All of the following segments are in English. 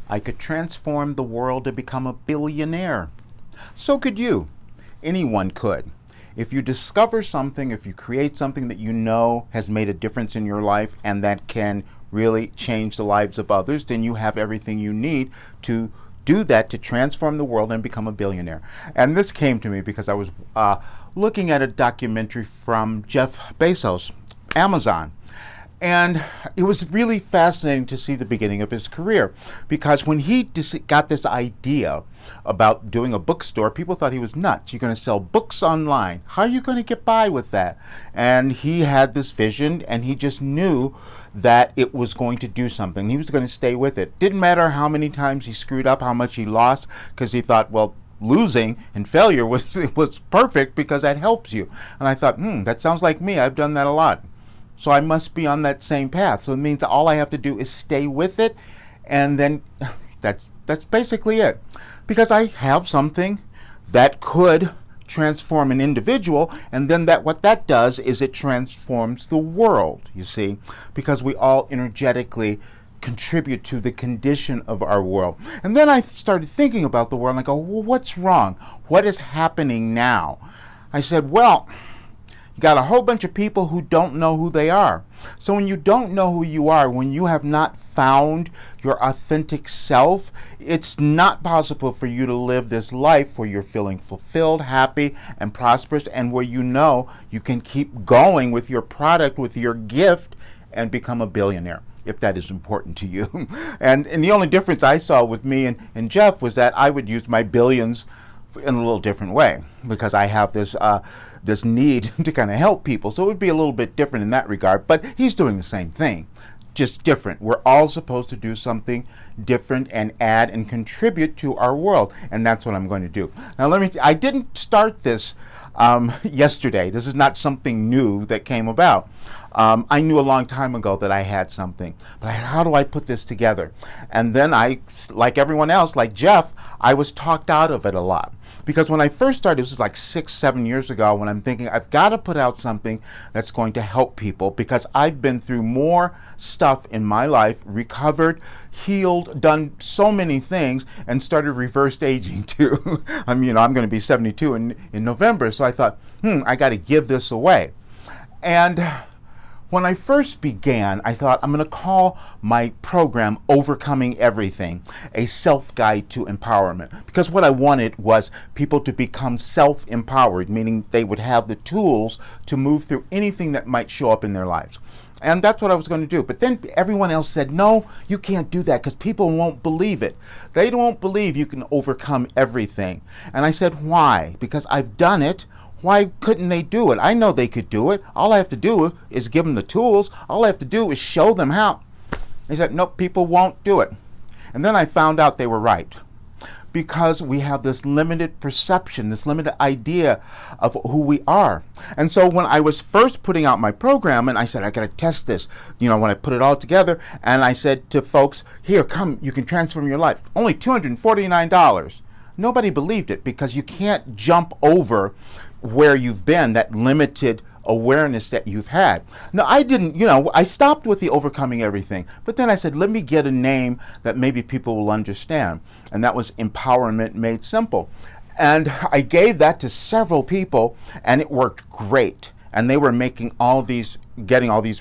I could transform the world to become a billionaire. So could you. Anyone could. If you discover something, if you create something that you know has made a difference in your life and that can really change the lives of others, then you have everything you need to do that, to transform the world and become a billionaire. And this came to me because I was looking at a documentary from Jeff Bezos, Amazon. And it was really fascinating to see the beginning of his career, because when he got this idea about doing a bookstore, people thought he was nuts. You're going to sell books online. How are you going to get by with that? And he had this vision, and he just knew that it was going to do something. He was going to stay with it. Didn't matter how many times he screwed up, how much he lost, because he thought, well, losing and failure was perfect because that helps you. And I thought, that sounds like me. I've done that a lot. So I must be on that same path. So it means all I have to do is stay with it, and then that's basically it. Because I have something that could transform an individual, and then what that does is it transforms the world, you see, because we all energetically contribute to the condition of our world. And then I started thinking about the world, and I go, well, what's wrong? What is happening now? I said, well, you got a whole bunch of people who don't know who they are. So when you don't know who you are, when you have not found your authentic self, it's not possible for you to live this life where you're feeling fulfilled, happy, and prosperous, and where you know you can keep going with your product, with your gift, and become a billionaire, if that is important to you. And the only difference I saw with me and Jeff was that I would use my billions in a little different way, because I have this need to kind of help people. So it would be a little bit different in that regard, but he's doing the same thing, just different. We're all supposed to do something different and add and contribute to our world, and that's what I'm going to do. Now I didn't start this yesterday. This is not something new that came about. I knew a long time ago that I had something, but how do I put this together? And then like everyone else, like Jeff, I was talked out of it a lot. Because when I first started, this was like 6-7 years ago, when I'm thinking, I've got to put out something that's going to help people, because I've been through more stuff in my life, recovered, healed, done so many things, and started reversed aging too. I'm going to be 72 in November, so I thought, I got to give this away. And when I first began, I thought, I'm going to call my program Overcoming Everything, a self-guide to empowerment. Because what I wanted was people to become self-empowered, meaning they would have the tools to move through anything that might show up in their lives. And that's what I was going to do. But then everyone else said, no, you can't do that, because people won't believe it. They won't believe you can overcome everything. And I said, why? Because I've done it. Why couldn't they do it? I know they could do it. All I have to do is give them the tools. All I have to do is show them how. They said, nope, people won't do it. And then I found out they were right. Because we have this limited perception, this limited idea of who we are. And so when I was first putting out my program, and I said, I got to test this, when I put it all together, and I said to folks, here, come, you can transform your life. Only $249. Nobody believed it, because you can't jump over where you've been, that limited awareness that you've had. Now, I didn't, I stopped with the Overcoming Everything, but then I said, let me get a name that maybe people will understand. And that was Empowerment Made Simple. And I gave that to several people, and it worked great. And they were getting all these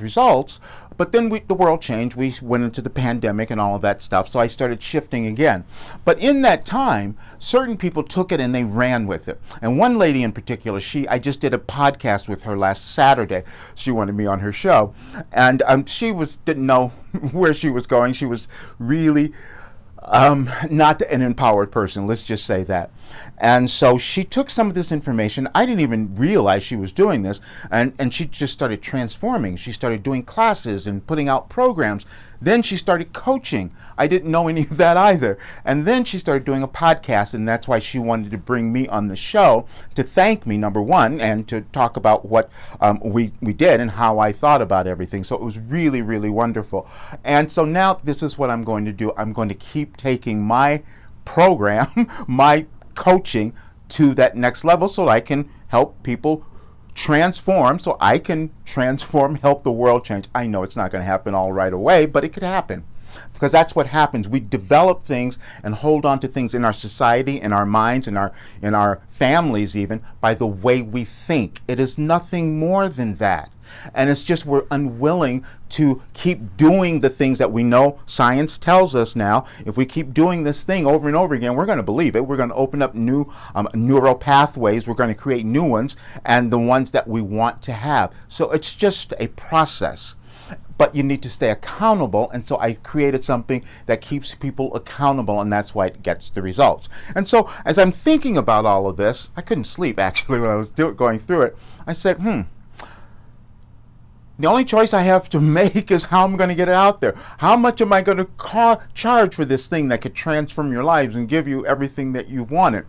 results. But then the world changed. We went into the pandemic and all of that stuff. So I started shifting again. But in that time, certain people took it and they ran with it. And one lady in particular, I just did a podcast with her last Saturday. She wanted me on her show. And she didn't know where she was going. She was really not an empowered person, let's just say that. And so she took some of this information. I didn't even realize she was doing this, and she just started transforming. She started doing classes and putting out programs. Then she started coaching. I didn't know any of that either. And then she started doing a podcast, and that's why she wanted to bring me on the show to thank me, number one, and to talk about what we did and how I thought about everything. So it was really, really wonderful. And so now this is what I'm going to do. I'm going to keep taking my program, my coaching, to that next level, so I can help people transform, so I can transform, help the world change. I know it's not going to happen all right away, but it could happen. because that's what happens. We develop things and hold on to things in our society, in our minds, in our families even, by the way we think. It is nothing more than that. And it's just we're unwilling to keep doing the things that we know science tells us now. If we keep doing this thing over and over again, we're going to believe it. We're going to open up new neural pathways. We're going to create new ones, and the ones that we want to have. So it's just a process. But you need to stay accountable, and so I created something that keeps people accountable, and that's why it gets the results. And so as I'm thinking about all of this, I couldn't sleep actually when I was going through it. I said, the only choice I have to make is how I'm going to get it out there. How much am I going to charge for this thing that could transform your lives and give you everything that you've wanted?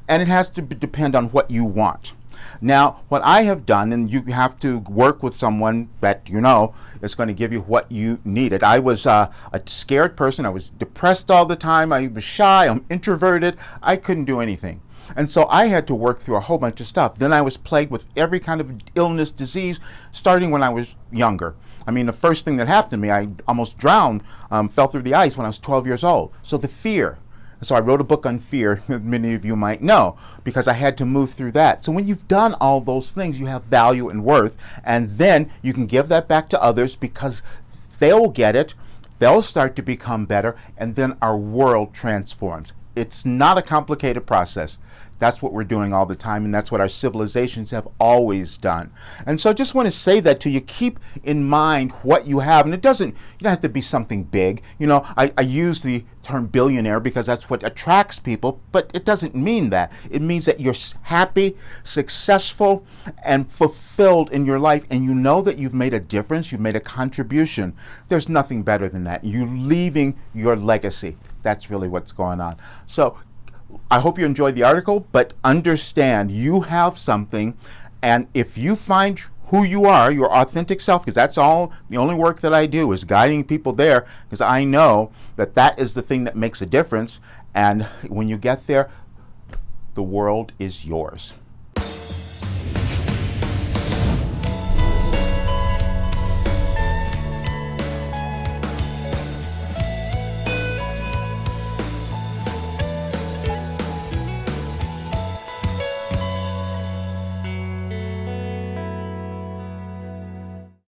And it has to depend on what you want. Now, what I have done, and you have to work with someone that you know is going to give you what you needed. I was a scared person. I was depressed all the time. I was shy. I'm introverted. I couldn't do anything. And so I had to work through a whole bunch of stuff. Then I was plagued with every kind of illness, disease, starting when I was younger. I mean, the first thing that happened to me, I almost drowned, fell through the ice when I was 12 years old. So the fear. So I wrote a book on fear, many of you might know, because I had to move through that. So when you've done all those things, you have value and worth, and then you can give that back to others because they'll get it, they'll start to become better, and then our world transforms. It's not a complicated process. That's what we're doing all the time, and that's what our civilizations have always done. And so I just want to say that to you. Keep in mind what you have, and you don't have to be something big. You know, I use the term billionaire because that's what attracts people, but it doesn't mean that. It means that you're happy, successful, and fulfilled in your life, and you know that you've made a difference, you've made a contribution. There's nothing better than that. You're leaving your legacy. That's really what's going on. So I hope you enjoyed the article, but understand you have something, and if you find who you are, your authentic self, because that's all, the only work that I do is guiding people there, because I know that that is the thing that makes a difference, and when you get there, the world is yours.